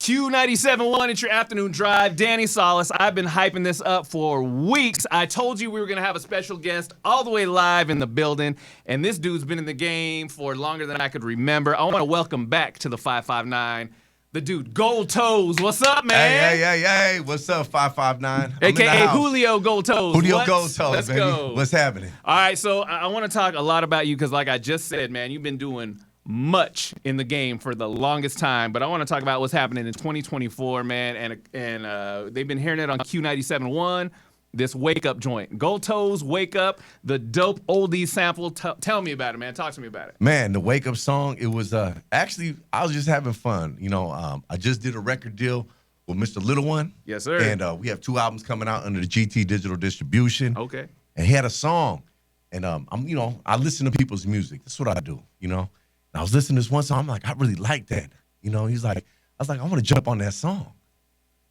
Q97.1, it's your afternoon drive. Danny Salas. I've been hyping this up for weeks. I told you we were going to have a special guest all the way live in the building, and this dude's been in the game for longer than I could remember. I want to welcome back to the 559 the dude, Goldtoes. What's up, man? Hey. What's up, 559? AKA Julio Goldtoes. Goldtoes, Let's baby. go. What's happening? All right, so I want to talk a lot about you because like I just said, man, you've been doing much in the game for the longest time, but I want to talk about what's happening in 2024, man, and they've been hearing it on Q97.1, this Wake Up joint. Goldtoes, Wake Up, the dope oldies sample. Tell me about it, man. Talk to me about it. Man, the Wake Up song, it was actually, I was just having fun. You know, I just did a record deal with Mr. Little One. Yes, sir. And we have 2 albums coming out under the GT Digital Distribution. Okay. And he had a song, and I listen to people's music. That's what I do, And I was listening to this one song. I'm like, I really like that. I was like, I want to jump on that song.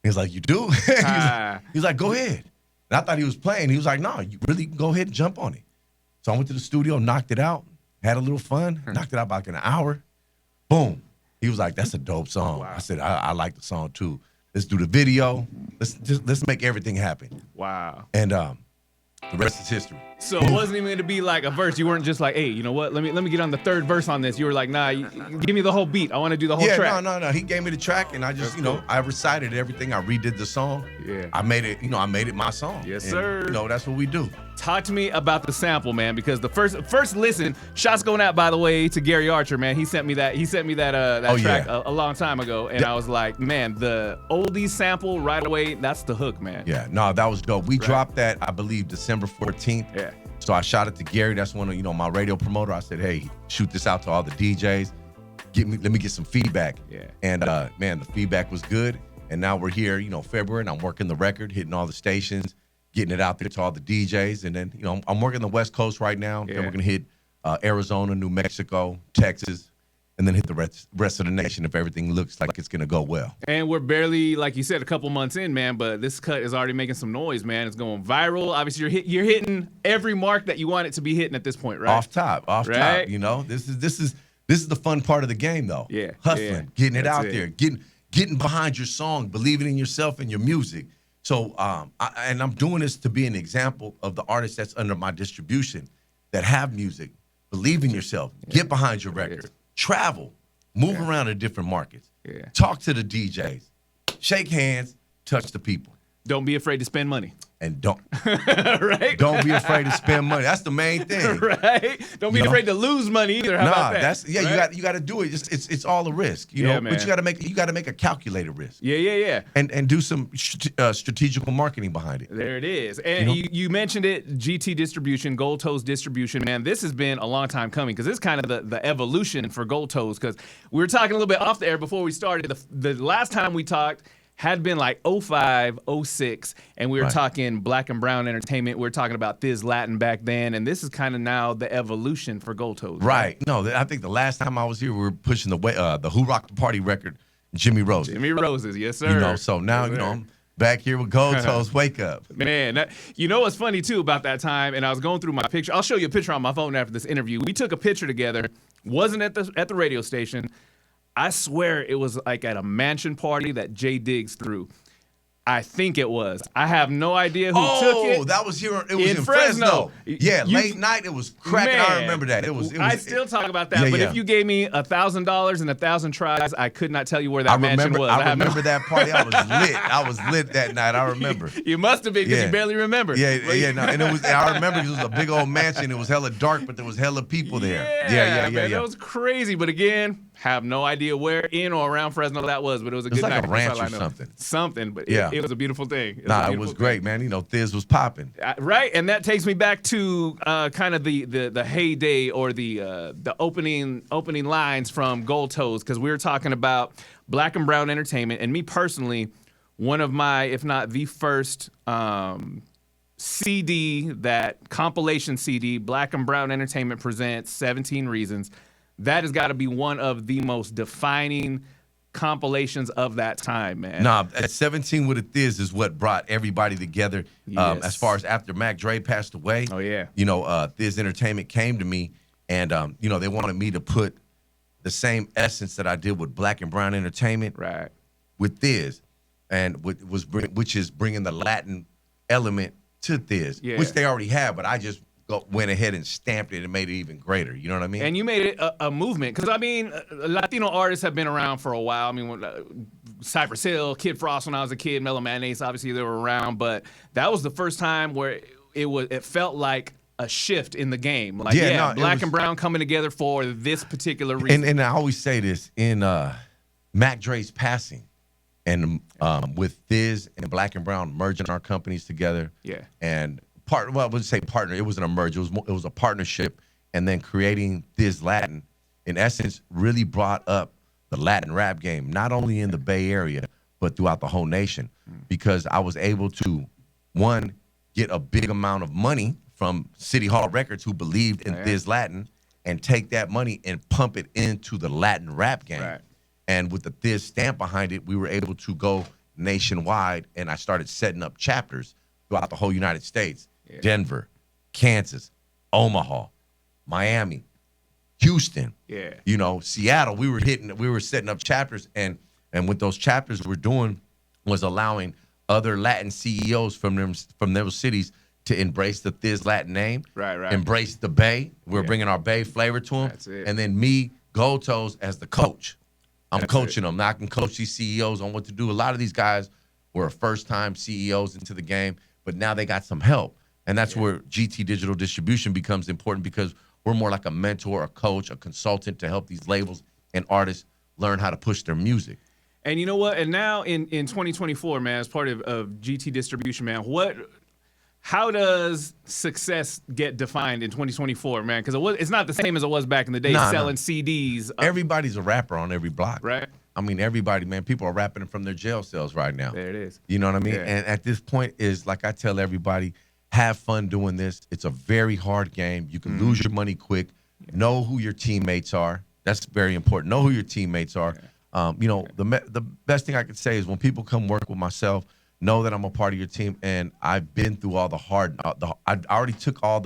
He's like, you do? He's like, go ahead. And I thought he was playing. He was like, no, you really go ahead and jump on it. So I went to the studio, knocked it out, had a little fun, knocked it out about an hour. Boom. He was like, that's a dope song. Wow. I said, I like the song too. Let's do the video. Let's make everything happen. Wow. And the rest is history. So it wasn't even going to be like a verse. You weren't just like, hey, you know what? Let me get on the third verse on this. You were like, nah, give me the whole beat. I want to do the whole track. No. He gave me the track, and I just, I recited everything. I redid the song. Yeah. I made it my song. Yes, and, sir. That's what we do. Talk to me about the sample, man, because the first listen, shots going out, by the way, to Gary Archer, man. He sent me that track a long time ago, and I was like, man, the oldies sample right away, that's the hook, man. Yeah, no, that was dope. We dropped that, I believe, December 14th. Yeah. So I shot it to Gary. That's one of, my radio promoter. I said, hey, shoot this out to all the DJs. Let me get some feedback. Yeah. And man, the feedback was good. And now we're here, February, and I'm working the record, hitting all the stations, getting it out there to all the DJs. And then, I'm working the West Coast right now. Yeah. Then we're going to hit Arizona, New Mexico, Texas, and then hit the rest of the nation if everything looks like it's going to go well. And we're barely, like you said, a couple months in, man, but this cut is already making some noise, man. It's going viral. Obviously, you're hitting every mark that you want it to be hitting at this point, right? Off top. This is the fun part of the game, though. Yeah. Hustling, getting it out there, getting behind your song, believing in yourself and your music. So, I'm doing this to be an example of the artists that's under my distribution that have music. Believe in yourself. Get behind your record. Travel. Move around to different markets. Yeah. Talk to the DJs. Shake hands. Touch the people. Don't be afraid to spend money. And don't right? Don't be afraid to spend money. That's the main thing. Right? Don't be afraid to lose money either. How about that? You got to do it. It's all a risk, Man. But you got to make a calculated risk. Yeah. And do some strategical marketing behind it. There it is. And you mentioned it, GT distribution, Goldtoes distribution. Man, this has been a long time coming because it's kind of the evolution for Goldtoes because we were talking a little bit off the air before we started. The last time we talked had been like 05, 06, and we were talking Black and Brown Entertainment. We were talking about Thiz Latin back then, and this is kind of now the evolution for Goldtoes. Right. No, I think the last time I was here, we were pushing the Who Rocked the Party record, Jimmy Roses. Jimmy Roses, yes, sir. So now, I'm back here with Goldtoes, Wake Up. Man, what's funny, too, about that time, and I was going through my picture. I'll show you a picture on my phone after this interview. We took a picture together, wasn't at the radio station. I swear it was like at a mansion party that Jay Diggs threw. I think it was. I have no idea who took it. Oh, that was here. It was in Fresno. Yeah, late night. It was cracking. Man, I remember that. I still talk about that. But if you gave me $1,000 and 1,000 tries, I could not tell you where that mansion was. I remember that party. I was lit. I was lit that night. I remember. You must have been because you barely remember. No, and it was. I remember it was a big old mansion. It was hella dark, but there was hella people there. Yeah. That was crazy. But again, have no idea where in or around Fresno that was, but it was a good night. It was like a ranch or something. Something, but it was a beautiful thing. It was great, man. Thiz was popping. Right, and that takes me back to kind of the heyday or the opening lines from Goldtoes, because we were talking about Black and Brown Entertainment, and me personally, one of my, if not the first CD, that compilation CD, Black and Brown Entertainment presents 17 Reasons. That has got to be one of the most defining compilations of that time, man. Nah, at 17 with a Thiz is what brought everybody together. As far as after Mac Dre passed away. Oh, yeah. Thiz Entertainment came to me and, they wanted me to put the same essence that I did with Black and Brown Entertainment. Right. with Thiz, and which is bringing the Latin element to Thiz, which they already have, but I just went ahead and stamped it and made it even greater. You know what I mean? And you made it a movement. Because, I mean, Latino artists have been around for a while. I mean, Cypress Hill, Kid Frost when I was a kid, Mellow Mayonnaise, obviously they were around. But that was the first time where it felt like a shift in the game. Like, black and brown coming together for this particular reason. And I always say this, in Mac Dre's passing, and with Thiz and Black and Brown merging our companies together. Yeah. And I wouldn't say partner. It wasn't a merge. It was a partnership. And then creating Thiz Latin, in essence, really brought up the Latin rap game, not only in the Bay Area, but throughout the whole nation. Because I was able to, one, get a big amount of money from City Hall Records, who believed in Thiz Latin, and take that money and pump it into the Latin rap game. Right. And with the Thiz stamp behind it, we were able to go nationwide, and I started setting up chapters throughout the whole United States. Denver, Kansas, Omaha, Miami, Houston, Seattle. We were setting up chapters, and what those chapters were doing was allowing other Latin CEOs from those cities to embrace the Thiz Latin name, embrace the Bay. We're bringing our Bay flavor to them, and then me, Goldtoes, as the coach. I'm coaching them. Now I can coach these CEOs on what to do. A lot of these guys were first-time CEOs into the game, but now they got some help. And that's where GT Digital Distribution becomes important, because we're more like a mentor, a coach, a consultant to help these labels and artists learn how to push their music. And you know what? And now in 2024, man, as part of GT Distribution, man, how does success get defined in 2024, man? Because it's not the same as it was back in the day, selling CDs. Everybody's a rapper on every block. Right. I mean, everybody, man. People are rapping from their jail cells right now. There it is. You know what I mean? Yeah. And at this point is, like I tell everybody, have fun doing this. It's a very hard game. You can lose your money quick. Know who your teammates are. That's very important. Know who your teammates are. The best thing I could say is when people come work with myself, know that I'm a part of your team, and I've been through all the hard. I already took all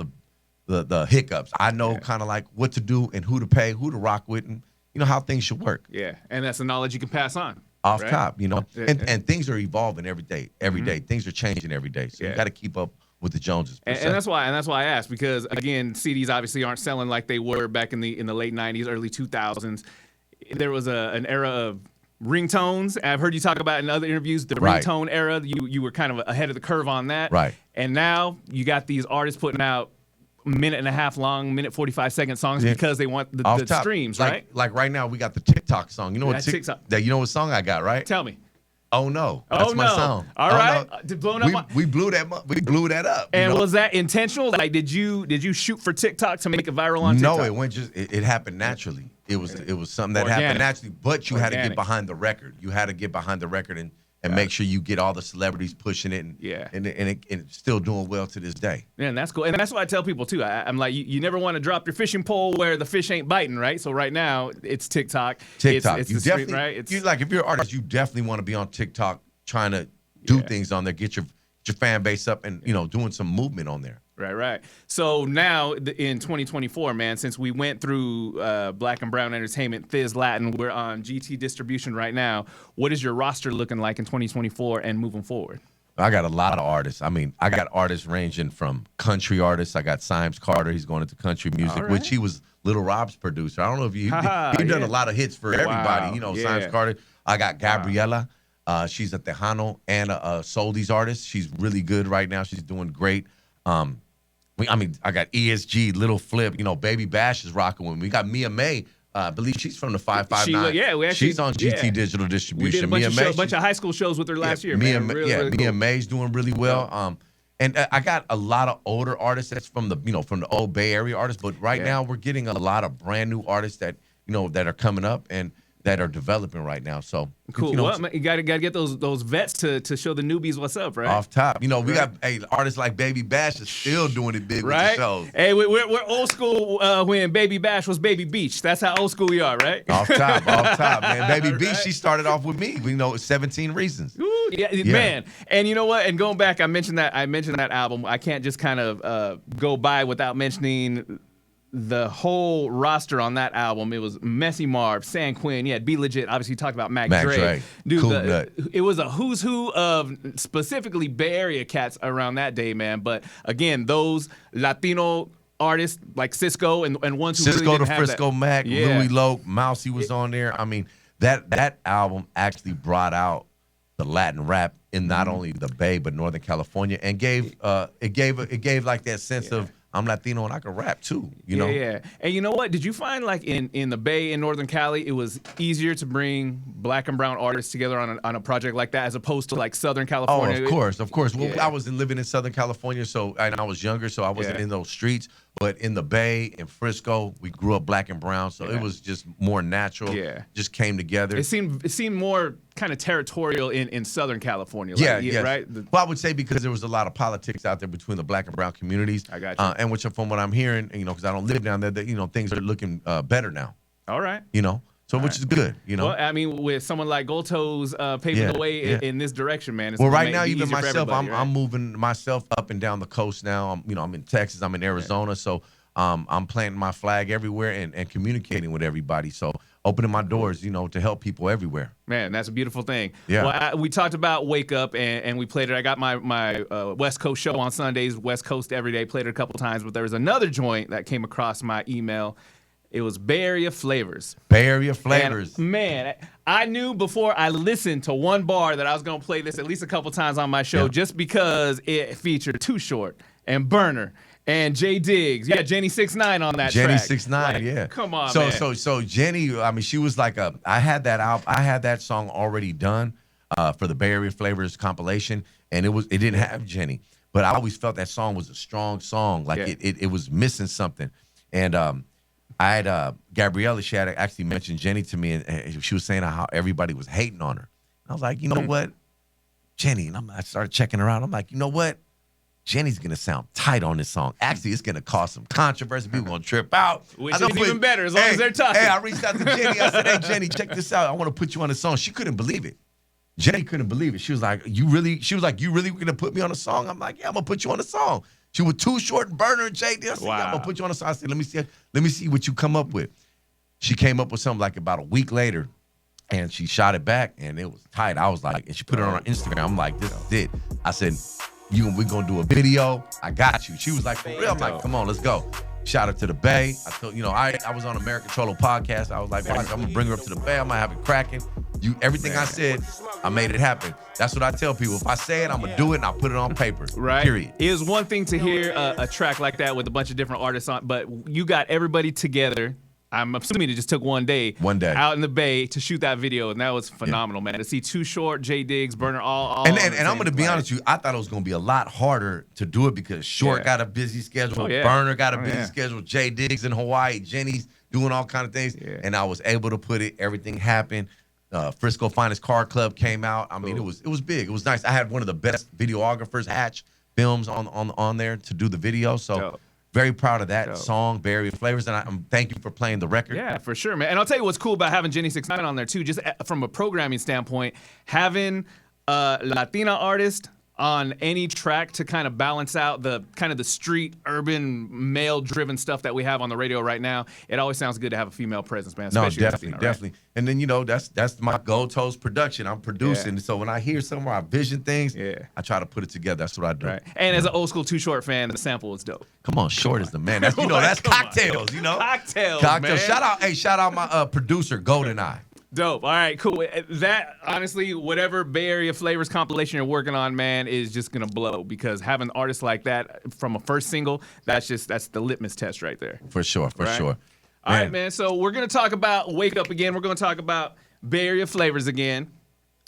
the hiccups. I know kind of like what to do and who to pay, who to rock with, and how things should work. Yeah, and that's the knowledge you can pass on. Off top, and things are evolving every day. Every day, things are changing every day. So you got to keep up with the Joneses. And that's why I asked, because again, CDs obviously aren't selling like they were back in the late 90s, early 2000s. There was an era of ringtones. I've heard you talk about in other interviews the ringtone era. You were kind of ahead of the curve on that. Right. And now you got these artists putting out minute and a half long, minute 45-second songs because they want the streams, right? Like right now, we got the TikTok song. You know what TikTok? You know what song I got, right? Tell me. Oh no, that's my song. All right, we blew that up. And was that intentional? Like, did you shoot for TikTok to make it viral on TikTok? No, it went it happened naturally. It was something that happened naturally. But you had to get behind the record. You had to get behind the record and make sure you get all the celebrities pushing it, and it's still doing well to this day. Yeah, and that's cool. And that's what I tell people too. I'm like, you never want to drop your fishing pole where the fish ain't biting, right? So right now it's TikTok. It's you the street, right? If you're an artist, you definitely want to be on TikTok, trying to do things on there, get your fan base up, and doing some movement on there. Right. So now in 2024, man, since we went through Black and Brown Entertainment, Thiz Latin, we're on GT Distribution right now. What is your roster looking like in 2024 and moving forward? I got a lot of artists. I mean, I got artists ranging from country artists. I got Symes Carter. He's going into country music, which he was Little Rob's producer. I don't know if he done a lot of hits for everybody. Symes Carter. I got Gabriella. She's a Tejano and a Soldies artist. She's really good right now. She's doing great. I got ESG, Little Flip. Baby Bash is rocking with me. We got Mia May. I believe she's from the 559. She's on GT Digital Distribution. We did a bunch of high school shows with her last year. Mia May's doing really well. And I got a lot of older artists that's from the old Bay Area artists. But right now we're getting a lot of brand new artists that that are coming up and that are developing right now. So cool. You got to get those vets to show the newbies what's up, right? Off top, we got artists like Baby Bash is still doing it big with the shows. Hey, we're old school when Baby Bash was Baby Beach. That's how old school we are, right? Off top, man. Baby Beach, she started off with me. 17 Reasons. Ooh, man. And you know what? And going back, I mentioned that album. I can't just kind of go by without mentioning the whole roster on that album, it was Messy Marv, San Quinn, you had Be Legit, obviously you talked about Mac Dre. Dude, cool nut. It was a who's who of specifically Bay Area cats around that day, man. But again, those Latino artists like Cisco and ones who Cisco really didn't to have Frisco that. Mac, Yeah. Louis Loke, Mousy was on there. I mean, that album actually brought out the Latin rap in not only the Bay but Northern California, and gave like that sense of I'm Latino and I can rap too, you know? Yeah. And you know what? Did you find like in the Bay in Northern Cali, it was easier to bring black and brown artists together on a project like that as opposed to like Southern California? Oh, of course. Well, Yeah. I was living in Southern California, and I was younger, so I wasn't in those streets. But in the Bay, in Frisco, we grew up black and brown, so it was just more natural. Yeah. Just came together. It seemed more kind of territorial in Southern California. Like, Yeah. Right? Well, I would say because there was a lot of politics out there between the black and brown communities. I got you. And which, from what I'm hearing, you know, because I don't live down there, that, you know, things are looking better now. All right. You know, so which is good. You know. Well, I mean, with someone like Goldtoes paving the way in this direction, man. It's Well, gonna right now, be even easier for myself, everybody, right? I'm moving myself up and down the coast now. I'm in Texas, I'm in Arizona, so I'm planting my flag everywhere and communicating with everybody. So opening my doors, you know, to help people everywhere. Man, that's a beautiful thing. Yeah. Well, we talked about Wake Up, and we played it. I got my West Coast show on Sundays, West Coast every day, played it a couple times, but there was another joint that came across my email. It was Bay Area Flavors. Bay Area Flavors. And, man, I knew before I listened to one bar that I was going to play this at least a couple times on my show just because it featured Too Short and Burner and Jay Diggs. Yeah, Jenny 6ix9ine on that Jenny track. 6ix9ine, Like, yeah. Come on, man. So Jenny, I mean, she was like I had that song already done for the Bay Area Flavors compilation, and it didn't have Jenny, but I always felt that song was a strong song, like it was missing something, and I had Gabriella, she had actually mentioned Jenny to me, and she was saying how everybody was hating on her. I was like, you know what, Jenny, and I started checking her out. I'm like, you know what? Jenny's gonna sound tight on this song. Actually, it's gonna cause some controversy. People gonna trip out. Which is even better as long as they're talking. Hey, I reached out to Jenny. I said, "Hey, Jenny, check this out. I want to put you on a song." She couldn't believe it. Jenny couldn't believe it. She was like, "You really?" She was like, "You really gonna put me on a song?" I'm like, "Yeah, I'm gonna put you on a song." She was Too Short and Burner and Jay. I said, "Yeah, I'm gonna put you on a song." I said, "Let me see what you come up with." She came up with something like about a week later, and she shot it back, and it was tight. I was like, and she put it on her Instagram. I'm like, "This is it." I said, we're gonna do a video. I got you. She was like, for real? I'm like, come on, let's go. Shout out to the Bay. I told I was on American Trollo podcast. I was like, I'm gonna bring her up to the Bay. I might have it cracking. Everything I said, I made it happen. That's what I tell people. If I say it, I'm gonna do it and I'll put it on paper. Right. Period. It is one thing to hear a track like that with a bunch of different artists on, but you got everybody together. I'm assuming it just took one day out in the Bay to shoot that video, and that was phenomenal, man. To see Too Short, Jay Diggs, Burner, all and I'm going to be honest with you, I thought it was going to be a lot harder to do it because Short got a busy schedule, Burner got a busy schedule, Jay Diggs in Hawaii, Jenny's doing all kind of things, and I was able to put it. Everything happened. Frisco Finest Car Club came out. I mean, it was big. It was nice. I had one of the best videographers, Hatch Films, on there to do the video. So. Very proud of that song, Bay Area Flavors, and I'm thank you for playing the record. Yeah, for sure, man. And I'll tell you what's cool about having Jenny 6ix9ine on there too. Just from a programming standpoint, having a Latina artist on any track to kind of balance out the kind of the street, urban, male-driven stuff that we have on the radio right now. It always sounds good to have a female presence, man. No, Latina, definitely. Right? And then that's my Goldtoes production. I'm producing, so when I hear somewhere I vision things, I try to put it together. That's what I do. Right. And as an old school Too Short fan, the sample was dope. Come on, Short is the man. That's that's cocktails. Cocktails, man. Shout out my producer GoldenEye. Dope. All right, cool. That, honestly, whatever Bay Area Flavors compilation you're working on, man, is just going to blow because having artists like that from a first single, that's the litmus test right there. For sure. All right, man. So we're going to talk about Wake Up again. We're going to talk about Bay Area Flavors again.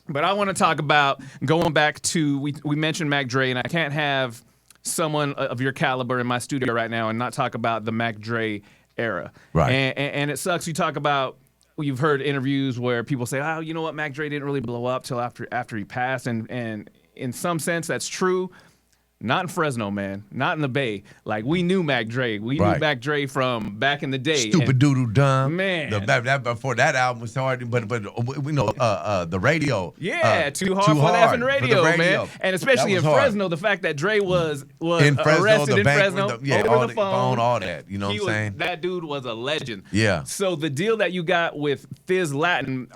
But I want to talk about going back to, we mentioned Mac Dre, and I can't have someone of your caliber in my studio right now and not talk about the Mac Dre era. Right. And it sucks. You talk about, you've heard interviews where people say, oh, you know what, Mac Dre didn't really blow up till after he passed. And in some sense, that's true. Not in Fresno, man. Not in the Bay. Like, we knew Mac Dre. We knew Right. Mac Dre from back in the day. Stupid Doodle Dumb. Man. That before that album was hard, but we know the radio. Yeah, too hard for the effing radio, man. And especially in Fresno, the fact that Dre was in Fresno, arrested the in bank, Fresno, over the phone, all that. You know what I'm saying? That dude was a legend. Yeah. So the deal that you got with Fizz Latin,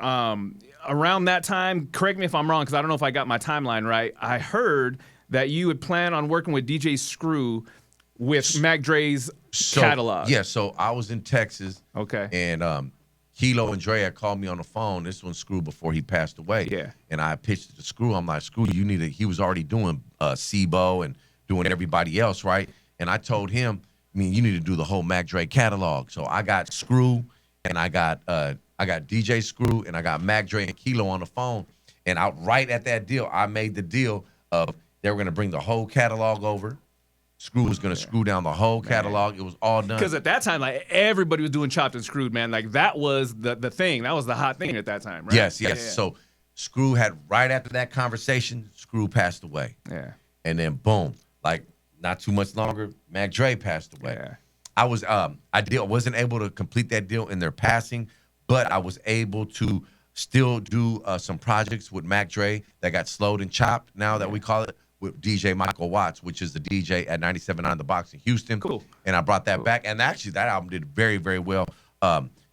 around that time, correct me if I'm wrong, because I don't know if I got my timeline right. I heard that you would plan on working with DJ Screw with Mac Dre's catalog. Yeah, so I was in Texas. Okay. And Kilo and Dre had called me on the phone. This one, Screw, before he passed away. Yeah. And I pitched it to Screw. I'm like, Screw, you need to. He was already doing SIBO and doing everybody else, right? And I told him, you need to do the whole Mac Dre catalog. So I got Screw, and I got DJ Screw, and I got Mac Dre and Kilo on the phone. And right at that deal, I made the deal of they were going to bring the whole catalog over. Screw was going to screw down the whole catalog. It was all done. Because at that time, like, everybody was doing chopped and screwed, man. Like, that was the thing. That was the hot thing at that time, right? Yes. Yeah. So Screw had, right after that conversation, Screw passed away. Yeah. And then boom, like not too much longer, Mac Dre passed away. Yeah. I wasn't able to complete that deal in their passing, but I was able to still do some projects with Mac Dre that got slowed and chopped, now that we call it, with DJ Michael Watts, which is the DJ at 97.9 The Box in Houston. Cool. And I brought that back. And actually, that album did very, very well.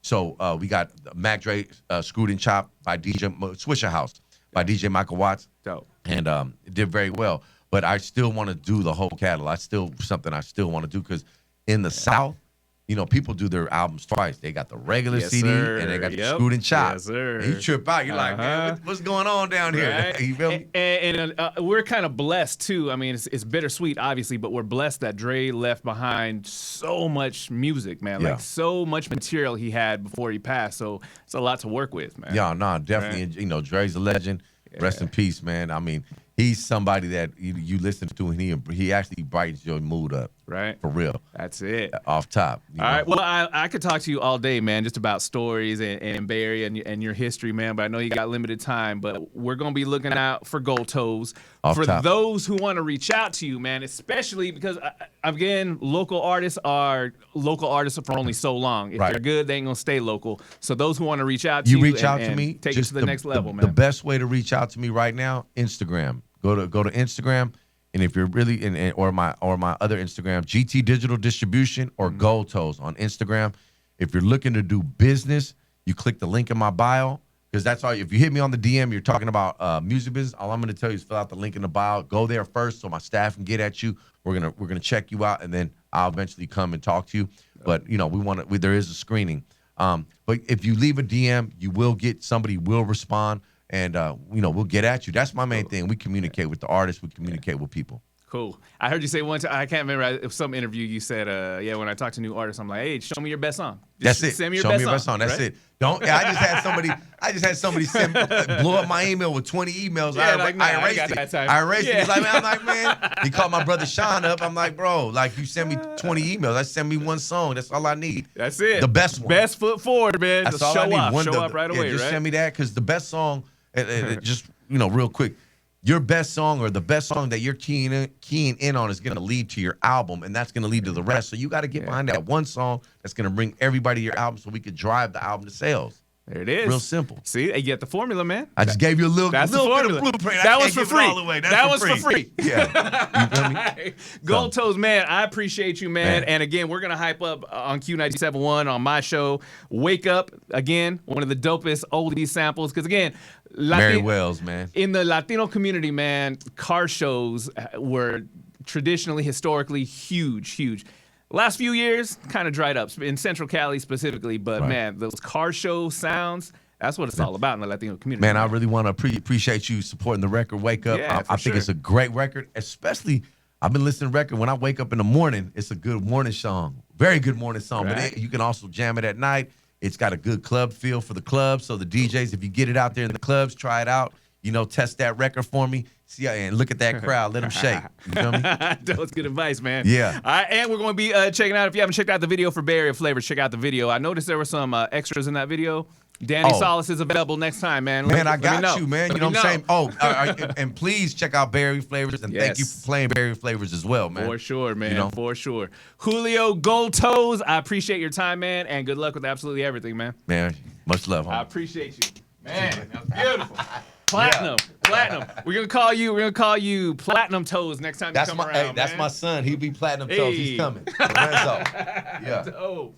So we got Mac Dre Screwed and Chopped by DJ Swisher House by DJ Michael Watts. Dope. And it did very well. But I still want to do the whole catalog. Something I still want to do, because in the South, people do their albums twice. They got the regular CD, and they got the Screwed and Chopped. Yes, sir. And you trip out. You're like, man, what's going on down here? Right. You feel me? And we're kind of blessed, too. I mean, it's bittersweet, obviously, but we're blessed that Dre left behind so much music, man. Yeah. Like, so much material he had before he passed. So it's a lot to work with, man. Yeah, no, definitely. Right. Dre's a legend. Yeah. Rest in peace, man. I mean, he's somebody that you listen to, and he actually brightens your mood up. Right. For real. That's it. Off top. All right. Well, I could talk to you all day, man, just about stories and Bay Area and your history, man. But I know you got limited time. But we're going to be looking out for Goldtoes. For those who want to reach out to you, man, especially because, again, local artists are for only so long. If they're good, they ain't going to stay local. So those who want to reach out to you, reach out to me, take it to the next level, man. The best way to reach out to me right now, Instagram. Go to Instagram. And if you're really or my other Instagram, GT Digital Distribution or Goldtoes on Instagram. If you're looking to do business, you click the link in my bio, because that's all. If you hit me on the DM, you're talking about music business. All I'm going to tell you is fill out the link in the bio. Go there first so my staff can get at you. We're gonna check you out, and then I'll eventually come and talk to you. But there is a screening. But if you leave a DM, you will get somebody will respond. And, we'll get at you. That's my main thing. We communicate with the artists. We communicate with people. Cool. I heard you say one time, I can't remember, if some interview you said, when I talk to new artists, I'm like, hey, show me your best song. That's it. Send me your show best me your best song. That's right? it. I just had somebody blow up my email with 20 emails. Yeah, I erased it. I erased it. I'm like, man. He called my brother Sean up. I'm like, bro, like, you send me 20 emails. I send me one song. That's all I need. That's it. The best one. Best foot forward, man. That's just all I need. Show up right away, just right? Send me that, because the best song, just, real quick, your best song or the best song that you're keying in on is going to lead to your album, and that's going to lead to the rest. So you got to get behind that one song that's going to bring everybody to your album, so we could drive the album to sales. There it is. Real simple. See, you get the formula, man. I just gave you a little bit of blueprint. That was for free. That was for free. Yeah. You feel me? Goldtoes, man, I appreciate you, man. And again, we're going to hype up on Q97.1 on my show. Wake Up, again, one of the dopest oldies samples. Because, again, Mary Wells, man. In the Latino community, man, car shows were traditionally, historically huge. Last few years, kind of dried up, in Central Cali specifically. But, man, those car show sounds, that's what it's all about in the Latino community. Man, I really want to appreciate you supporting the record, Wake Up. Yeah, I think it's a great record, especially, I've been listening to the record. When I wake up in the morning, it's a good morning song. Very good morning song. Right. But you can also jam it at night. It's got a good club feel for the club. So the DJs, if you get it out there in the clubs, try it out. Test that record for me. See, and look at that crowd. Let them shake. You feel me? That was good advice, man. Yeah. All right, and we're going to be checking out, if you haven't checked out the video for Bay Area Flavors, check out the video. I noticed there were some extras in that video. Danny Oh. Salas is available next time, man. Man, I Let me got know. you, man. Let You know me what I'm saying? Oh, and please check out Berry Flavors, and thank you Yes. for playing Berry Flavors as well, man. For sure, man. You know? For sure. Julio Goldtoes, I appreciate your time, man, and good luck with absolutely everything, man. Man, much love, I homie. appreciate you. Man, that was beautiful. Platinum. We're gonna call you Platinum Toes next time you come around. That's man. my son. He'll be Platinum Toes. Hey. He's coming. Lorenzo. Yeah. Oh.